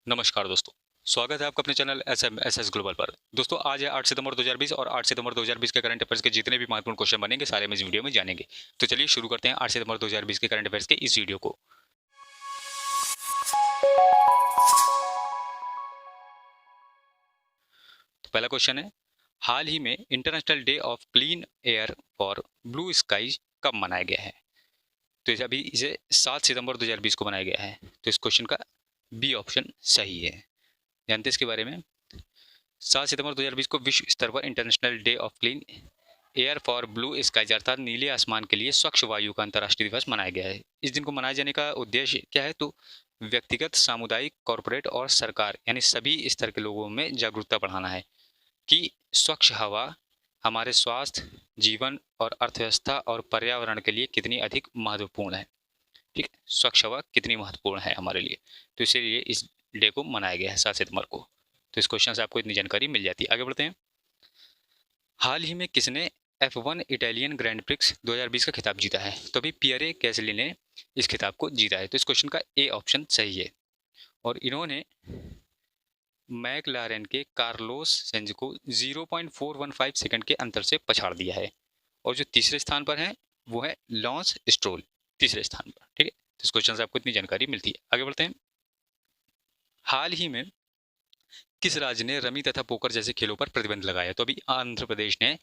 नमस्कार दोस्तों। स्वागत है आपका अपने चैनल एसएस ग्लोबल पर। दोस्तों आज है 8 सितंबर 2020 और 8 सितंबर 2020 के करंट अफेयर्स के जितने भी महत्वपूर्ण क्वेश्चन बनेंगे सारे हम इस वीडियो में जानेंगे। तो चलिए शुरू करते हैं 8 सितंबर 2020 के करंट अफेयर्स के इस वीडियो को। तो पहला क्वेश्चन है, हाल ही में international day of clean air for blue skies कब मनाया गया है? तो अभी इसे 7 सितंबर 2020 को मनाया गया है। तो इस क्वेश्चन का बी ऑप्शन सही है। जानते हैं इसके बारे में? 7 सितंबर 2020 को विश्व स्तर पर international day of clean air for blue skies अर्थात नीले आसमान के लिए स्वच्छ वायु का अंतर्राष्ट्रीय दिवस मनाया गया है। इस दिन को मनाए जाने का उद्देश्य क्या है? तो व्यक्तिगत, सामुदायिक, कॉरपोरेट और सरकार यानी सभी स्तर के लोगों में जागरूकता बढ़ाना है कि स्वच्छ हवा हमारे स्वास्थ्य, जीवन और अर्थव्यवस्था और पर्यावरण के लिए कितनी अधिक महत्वपूर्ण है। ठीक है, स्वच्छ हवा कितनी महत्वपूर्ण है हमारे लिए। तो इसीलिए इस डे को मनाया गया है 7 सितंबर को। तो इस क्वेश्चन से आपको इतनी जानकारी मिल जाती है। आगे बढ़ते हैं। हाल ही में किसने F1 इटालियन ग्रैंड प्रिक्स 2020 का खिताब जीता है? तो अभी पियरे गैसली ने इस खिताब को जीता है। तो इस क्वेश्चन का ए ऑप्शन सही है। और इन्होंने मैकलारेन के कार्लोस सेंज को 0.415 सेकंड के अंतर से पछाड़ दिया है। और जो तीसरे स्थान पर है वो है लॉन्स स्ट्रोल, तीसरे स्थान पर। ठीक है, तो इस क्वेश्चन से आपको इतनी जानकारी मिलती है। आगे बढ़ते हैं। हाल ही में किस राज्य ने रमी तथा पोकर जैसे खेलों पर प्रतिबंध लगाया? तो अभी आंध्र प्रदेश ने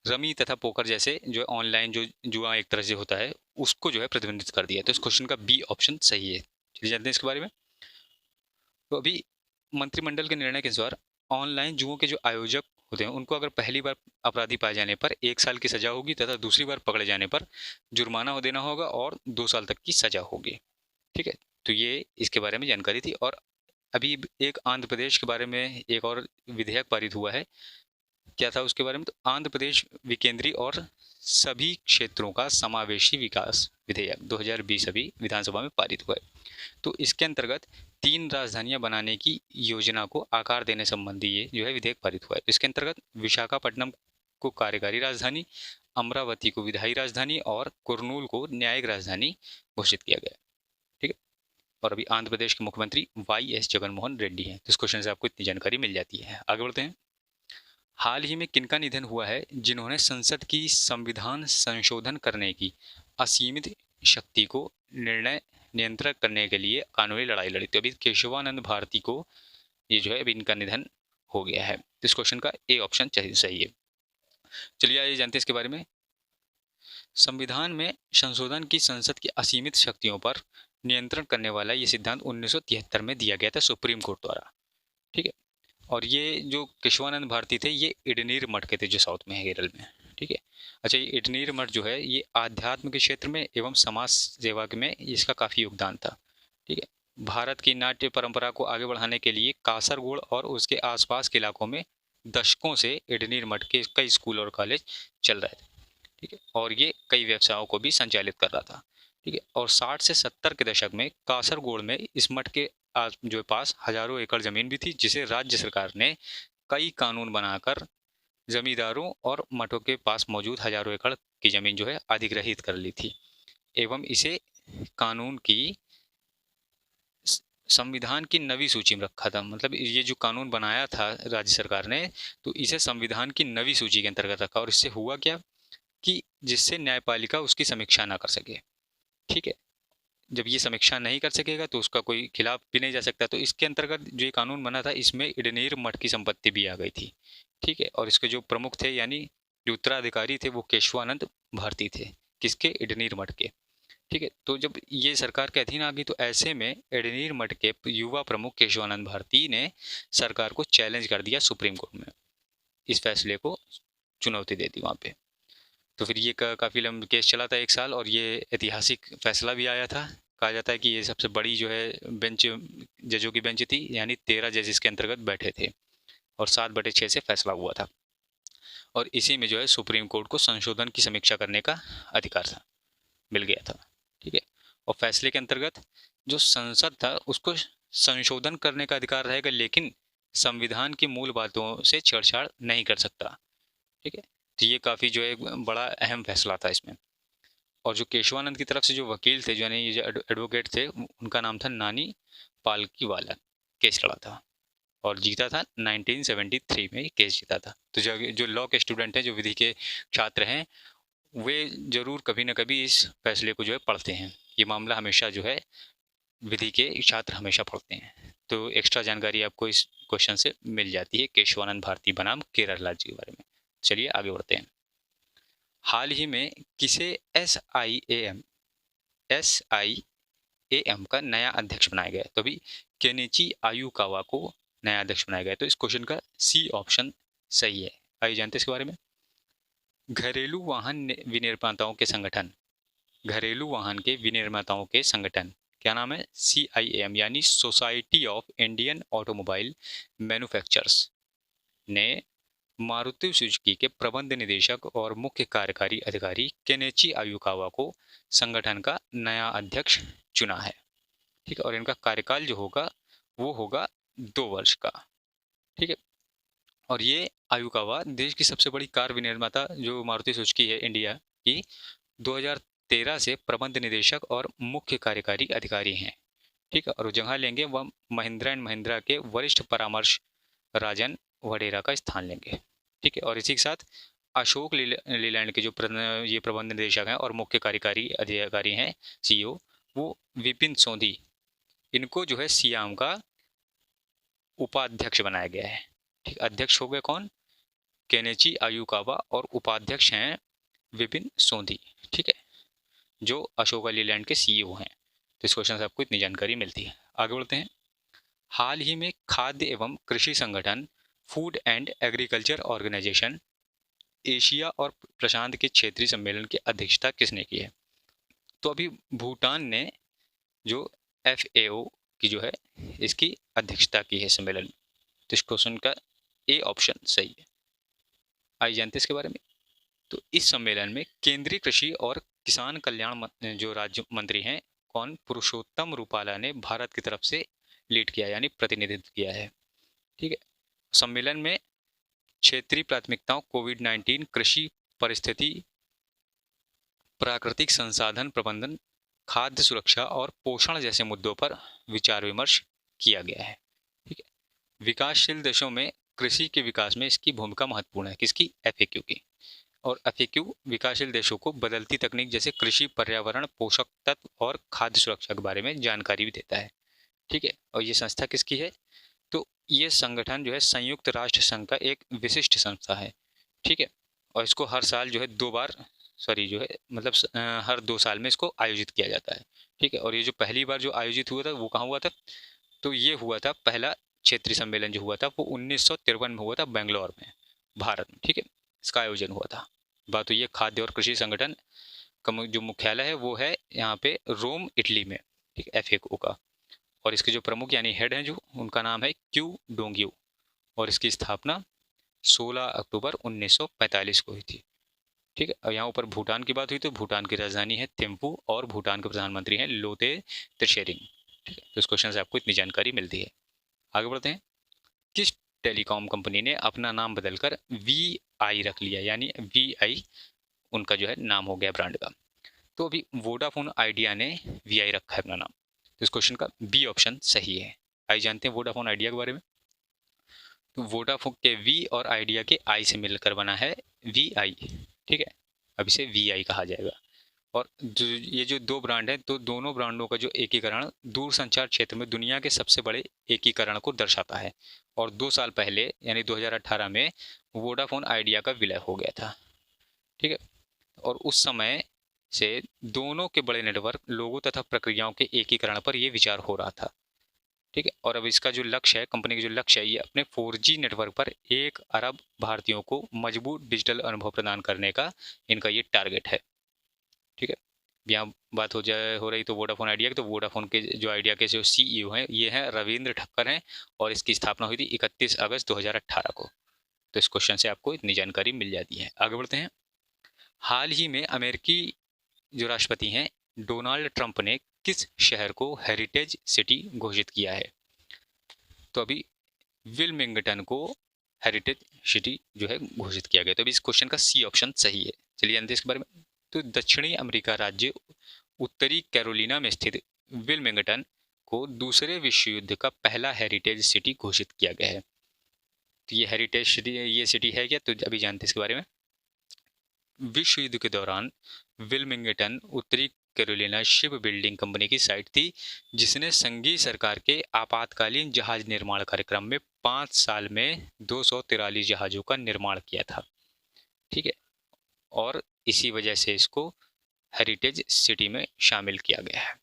रमी तथा पोकर जैसे जो ऑनलाइन जो जुआ एक तरह से होता है उसको जो है प्रतिबंधित कर दिया। तो इस क्वेश्चन का बी ऑप्शन सही है। चलिए जानते हैं इसके बारे में। तो अभी मंत्रिमंडल के निर्णय के अनुसार ऑनलाइन जुओं के जो आयोजक होते हैं उनको अगर पहली बार अपराधी पाए जाने पर 1 साल की सजा होगी तथा दूसरी बार पकड़े जाने पर जुर्माना हो देना होगा और 2 साल तक की सजा होगी। ठीक है, तो ये इसके बारे में जानकारी थी। और अभी एक आंध्र प्रदेश के बारे में एक और विधेयक पारित हुआ है। क्या था उसके बारे में? तो आंध्र प्रदेश विकेंद्री और सभी क्षेत्रों का समावेशी विकास विधेयक 2020 अभी विधानसभा में पारित हुआ है। तो इसके अंतर्गत 3 राजधानियां बनाने की योजना को आकार देने संबंधी ये जो है विधेयक पारित हुआ है। इसके अंतर्गत विशाखापट्टनम को कार्यकारी राजधानी, अमरावती को विधायी राजधानी और कुर्नूल को न्यायिक राजधानी घोषित किया गया। ठीक है, और अभी आंध्र प्रदेश के मुख्यमंत्री YS जगनमोहन रेड्डी हैं। तो इस क्वेश्चन से आपको इतनी जानकारी मिल जाती है। आगे बढ़ते हैं। हाल ही में किनका निधन हुआ है जिन्होंने संसद की संविधान संशोधन करने की असीमित शक्ति को निर्णय नियंत्रित करने के लिए कानूनी लड़ाई लड़ी? तो अभी केशवानंद भारती को ये जो है अभी इनका निधन हो गया है। तो इस क्वेश्चन का ए ऑप्शन सही है। चलिए आइए जानते हैं इसके बारे में। संविधान में संशोधन की संसद की असीमित शक्तियों पर नियंत्रण करने वाला ये सिद्धांत 1973 में दिया गया था सुप्रीम कोर्ट द्वारा। ठीक है, और ये जो केशवानंद भारती थे ये इडनीर मठ के थे जो साउथ में है, केरल में। ठीक है, अच्छा, ये इडनीर मठ जो है ये आध्यात्म के क्षेत्र में एवं समाज सेवा में इसका काफ़ी योगदान था। ठीक है, भारत की नाट्य परंपरा को आगे बढ़ाने के लिए कासरगोड और उसके आसपास के इलाकों में दशकों से इडनीर मठ के कई स्कूल और कॉलेज चल रहे थे। ठीक है, और ये कई व्यवसायों को भी संचालित कर रहा था। ठीक है, और 60 से 70 के दशक में कासरगोड में इस मठ के जो पास हजारों एकड़ जमीन भी थी जिसे राज्य सरकार ने कई कानून बनाकर जमींदारों और मठों के पास मौजूद हजारों एकड़ की जमीन जो है अधिग्रहित कर ली थी एवं इसे कानून की संविधान की नवी सूची में रखा था। मतलब ये जो कानून बनाया था राज्य सरकार ने तो इसे संविधान की नवी सूची के अंतर्गत रखा। और इससे हुआ क्या कि जिससे न्यायपालिका उसकी समीक्षा ना कर सके। ठीक है, जब ये समीक्षा नहीं कर सकेगा तो उसका कोई खिलाफ भी नहीं जा सकता। तो इसके अंतर्गत जो ये कानून बना था इसमें इडनीर मठ की संपत्ति भी आ गई थी। ठीक है, और इसके जो प्रमुख थे यानी जो उत्तराधिकारी थे वो केशवानंद भारती थे। किसके? इडनीर मठ के। ठीक है, तो जब ये सरकार के अधीन आ गई तो ऐसे में इडनीर मठ के युवा प्रमुख केशवानंद भारती ने सरकार को चैलेंज कर दिया सुप्रीम कोर्ट में, इस फैसले को चुनौती दे दी वहाँ पे। तो फिर ये काफ़ी लंबा केस चला था 1 साल और ये ऐतिहासिक फैसला भी आया था। कहा जाता है कि ये सबसे बड़ी जो है बेंच, जजों की बेंच थी, यानी 13 जज इसके अंतर्गत बैठे थे और 7/6 से फैसला हुआ था। और इसी में जो है सुप्रीम कोर्ट को संशोधन की समीक्षा करने का अधिकार था, मिल गया था। ठीक है, और फैसले के अंतर्गत जो संसद था उसको संशोधन करने का अधिकार रहेगा लेकिन संविधान की मूल बातों से छेड़छाड़ नहीं कर सकता। ठीक है, तो ये काफ़ी जो है बड़ा अहम फैसला था इसमें। और जो केशवानंद की तरफ से जो वकील थे, जो यानी ये जो एडवोकेट थे, उनका नाम था नानी पालकीवाला। केस लड़ा था और जीता था 1973 में, ये केस जीता था। तो जो लॉ के स्टूडेंट हैं, जो विधि के छात्र हैं, वे जरूर कभी ना कभी इस फैसले को जो है पढ़ते हैं। ये मामला हमेशा जो है विधि के छात्र हमेशा पढ़ते हैं। तो एक्स्ट्रा जानकारी आपको इस क्वेश्चन से मिल जाती है केशवानंद भारती बनाम केरल राज्य के बारे में। चलिए आगे बढ़ते हैं। हाल ही में किसे SIAM का नया अध्यक्ष बनाया गया है? तो अभी केनिची आयुकावा को नया अध्यक्ष बनाया गया है। तो इस क्वेश्चन का सी ऑप्शन सही है। आइए जानते हैं इसके बारे में। घरेलू वाहन विनिर्माताओं के संगठन, घरेलू वाहन के विनिर्माताओं के संगठन, क्या नाम है? CIAM यानी society of Indian automobile manufacturers ने मारुति सुजुकी के प्रबंध निदेशक और मुख्य कार्यकारी अधिकारी केनेची आयुकावा को संगठन का नया अध्यक्ष चुना है। ठीक है, और इनका कार्यकाल जो होगा वो होगा 2 वर्ष का। ठीक है, और ये आयुकावा देश की सबसे बड़ी कार विनिर्माता जो मारुति सुजुकी है इंडिया की, 2013 से प्रबंध निदेशक और मुख्य कार्यकारी अधिकारी हैं। ठीक है, और जगह लेंगे वह महिंद्रा एंड महिंद्रा के वरिष्ठ परामर्श राजन वडेरा का स्थान लेंगे। ठीक है, और इसी के साथ अशोक लीलैंड के जो ये प्रबंध निदेशक हैं और मुख्य कार्यकारी अधिकारी हैं, CEO, वो विपिन सोंधी, इनको जो है सियाम का उपाध्यक्ष बनाया गया है। ठीक, अध्यक्ष हो गए कौन? केनेची आयुकावा, और उपाध्यक्ष हैं विपिन सोंधी। ठीक है, जो अशोका लीलैंड के CEO हैं। तो इस क्वेश्चन से आपको इतनी जानकारी मिलती है। आगे बढ़ते हैं। हाल ही में खाद्य एवं कृषि संगठन food and agriculture organization Asia और प्रशांत के क्षेत्रीय सम्मेलन की अध्यक्षता किसने की है? तो अभी भूटान ने जो FAO की जो है इसकी अध्यक्षता की है सम्मेलन में। तो इस क्वेश्चन का A ऑप्शन सही है। आइए जानते हैं इसके बारे में। तो इस सम्मेलन में केंद्रीय कृषि और किसान कल्याण जो राज्य मंत्री हैं, कौन? पुरुषोत्तम रूपाला ने भारत की तरफ से लीड किया यानी प्रतिनिधित्व किया है। ठीक है, सम्मेलन में क्षेत्रीय प्राथमिकताओं, कोविड-19, कृषि परिस्थिति, प्राकृतिक संसाधन प्रबंधन, खाद्य सुरक्षा और पोषण जैसे मुद्दों पर विचार विमर्श किया गया है। ठीक है, विकासशील देशों में कृषि के विकास में इसकी भूमिका महत्वपूर्ण है। किसकी? FAQ की। और FAQ विकासशील देशों को बदलती तकनीक जैसे कृषि, पर्यावरण, पोषक तत्व और खाद्य सुरक्षा के बारे में जानकारी भी देता है। ठीक है, और ये संस्था किसकी है? तो ये संगठन जो है संयुक्त राष्ट्र संघ का एक विशिष्ट संस्था है। ठीक है, और इसको हर साल जो है हर 2 साल में इसको आयोजित किया जाता है। ठीक है, और ये जो पहली बार जो आयोजित हुआ था वो कहाँ हुआ था? तो ये हुआ था, पहला क्षेत्रीय सम्मेलन जो हुआ था वो 1953 में हुआ था, बेंगलोर में, भारत में। ठीक है, इसका आयोजन हुआ था। बात हुई है खाद्य और कृषि संगठन का जो मुख्यालय है वो है यहाँ पे रोम, इटली में। ठीक है, FAQ का। और इसके जो प्रमुख यानी हेड हैं जो, उनका नाम है क्यू डोंग्यू, और इसकी स्थापना 16 अक्टूबर 1945 को हुई थी। ठीक है, और यहाँ ऊपर भूटान की बात हुई तो भूटान की राजधानी है थिम्पू और भूटान के प्रधानमंत्री हैं लोते त्शेरिंग। ठीक है, तो इस क्वेश्चन से आपको इतनी जानकारी मिलती है। आगे बढ़ते हैं। किस टेलीकॉम कंपनी ने अपना नाम बदलकर VI रख लिया, यानी VI उनका जो है नाम हो गया ब्रांड का? तो अभी वोडाफोन आइडिया ने VI रखा है अपना नाम। तो इस क्वेश्चन का B ऑप्शन सही है। आइए जानते हैं वोडाफोन आइडिया के बारे में। तो वोडाफोन के V और आइडिया के I से मिलकर बना है VI। ठीक है, अब इसे VI कहा जाएगा। और ये जो 2 ब्रांड हैं, तो दोनों ब्रांडों का जो एकीकरण दूरसंचार क्षेत्र में दुनिया के सबसे बड़े एकीकरण को दर्शाता है। और 2 साल पहले यानी 2018 में वोडाफोन आइडिया का विलय हो गया था। ठीक है, और उस समय से दोनों के बड़े नेटवर्क, लोगों तथा प्रक्रियाओं के एकीकरण पर यह विचार हो रहा था। ठीक है, और अब इसका जो लक्ष्य है, कंपनी का जो लक्ष्य है, ये अपने 4G नेटवर्क पर 1 अरब भारतीयों को मजबूत डिजिटल अनुभव प्रदान करने का इनका ये टारगेट है। ठीक है, यहाँ बात हो रही तो वोडाफोन आइडिया की, तो वोडाफोन के जो आइडिया के जो CEO हैं ये हैं रविंद्र ठक्कर हैं, और इसकी स्थापना हुई थी 31 अगस्त 2018 को। तो इस क्वेश्चन से आपको इतनी जानकारी मिल जाती है। आगे बढ़ते हैं। हाल ही में अमेरिकी जो राष्ट्रपति हैं डोनाल्ड ट्रंप ने किस शहर को हेरिटेज सिटी घोषित किया है? तो अभी विल्मिंगटन को हेरिटेज सिटी जो है घोषित किया गया। तो अभी इस क्वेश्चन का C ऑप्शन सही है। चलिए जानते हैं इसके बारे में। तो दक्षिणी अमेरिका राज्य उत्तरी कैरोलिना में स्थित विल्मिंगटन को दूसरे विश्व युद्ध का पहला हेरिटेज सिटी घोषित किया गया है? तो ये हेरिटेज सिटी, ये सिटी है क्या? तो अभी जानते हैं इसके बारे में। विश्व युद्ध के दौरान विल्मिंगटन उत्तरी कैरोलिना शिप बिल्डिंग कंपनी की साइट थी, जिसने संघीय सरकार के आपातकालीन जहाज निर्माण कार्यक्रम में 5 साल में 243 जहाजों का निर्माण किया था। ठीक है, और इसी वजह से इसको हेरिटेज सिटी में शामिल किया गया है।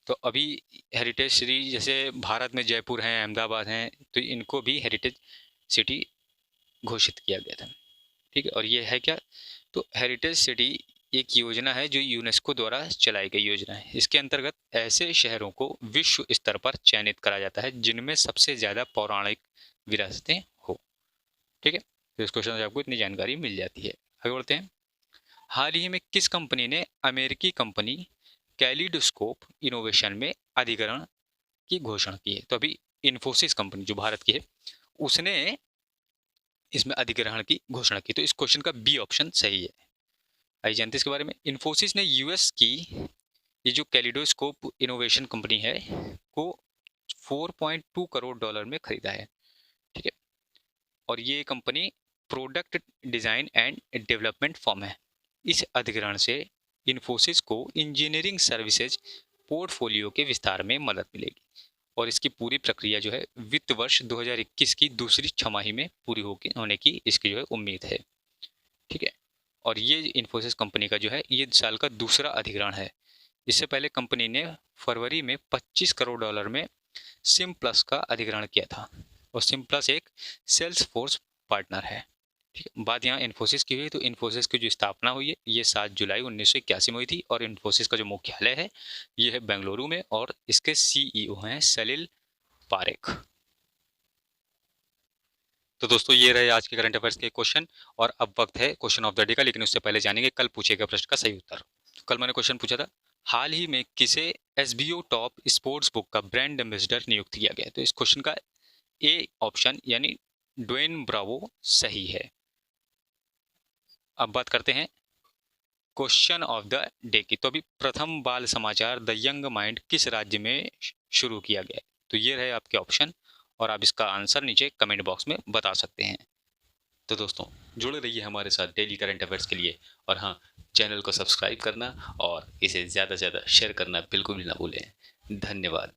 तो अभी हेरिटेज सिटी जैसे भारत में जयपुर हैं, अहमदाबाद हैं, तो इनको भी हेरिटेज सिटी घोषित किया गया था। ठीक है, और ये है क्या? तो हेरिटेज सिटी एक योजना है जो यूनेस्को द्वारा चलाई गई योजना है। इसके अंतर्गत ऐसे शहरों को विश्व स्तर पर चयनित करा जाता है जिनमें सबसे ज़्यादा पौराणिक विरासतें हो। ठीक है, तो इस क्वेश्चन से आपको इतनी जानकारी मिल जाती है। आगे बढ़ते हैं। हाल ही में किस कंपनी ने अमेरिकी कंपनी कैलिडोस्कोप इनोवेशन में अधिग्रहण की घोषणा की है? तो अभी इन्फोसिस कंपनी जो भारत की है, उसने इसमें अधिग्रहण की घोषणा की। तो इस क्वेश्चन का बी ऑप्शन सही है। आइए जानते हैं इसके बारे में। इन्फोसिस ने यूएस की ये जो कैलिडोस्कोप इनोवेशन कंपनी है को $4.2 करोड़ में खरीदा है। ठीक है, और ये company product design and development firm है। इस अधिग्रहण से इन्फोसिस को इंजीनियरिंग सर्विसेज पोर्टफोलियो के विस्तार में मदद मिलेगी, और इसकी पूरी प्रक्रिया जो है वित्त वर्ष 2021 की दूसरी छमाही में पूरी होने की इसकी जो है उम्मीद है। ठीक है, और ये इन्फोसिस कंपनी का जो है ये साल का दूसरा अधिग्रहण है। इससे पहले कंपनी ने फरवरी में $25 करोड़ में सिम प्लस का अधिग्रहण किया था, और सिम प्लस एक सेल्स फोर्स पार्टनर है। ठीक है, बात यहाँ इन्फोसिस की हुई। तो इन्फोसिस की जो स्थापना हुई है ये 7 जुलाई 1981 में हुई थी, और इन्फोसिस का जो मुख्यालय है ये है बेंगलुरु में, और इसके सीईओ हैं सलिल पारेख। तो दोस्तों ये रहे आज के करंट अफेयर्स के क्वेश्चन, और अब वक्त है क्वेश्चन ऑफ द डे का। लेकिन उससे पहले जानेंगे कल पूछे गए प्रश्न का सही उत्तर। तो कल मैंने क्वेश्चन पूछा था, हाल ही में किसे एसबीओ टॉप स्पोर्ट्स बुक का ब्रांड एम्बेसडर नियुक्त किया गया? तो इस क्वेश्चन का ए ऑप्शन यानी ड्वेन ब्रावो सही है। अब बात करते हैं क्वेश्चन ऑफ द डे की। तो अभी प्रथम बाल समाचार द यंग माइंड किस राज्य में शुरू किया गया? तो ये रहे आपके ऑप्शन, और आप इसका आंसर नीचे कमेंट बॉक्स में बता सकते हैं। तो दोस्तों जुड़े रहिए हमारे साथ डेली करंट अफेयर्स के लिए, और हाँ, चैनल को सब्सक्राइब करना और इसे ज़्यादा से ज़्यादा शेयर करना बिल्कुल भी ना भूलें। धन्यवाद।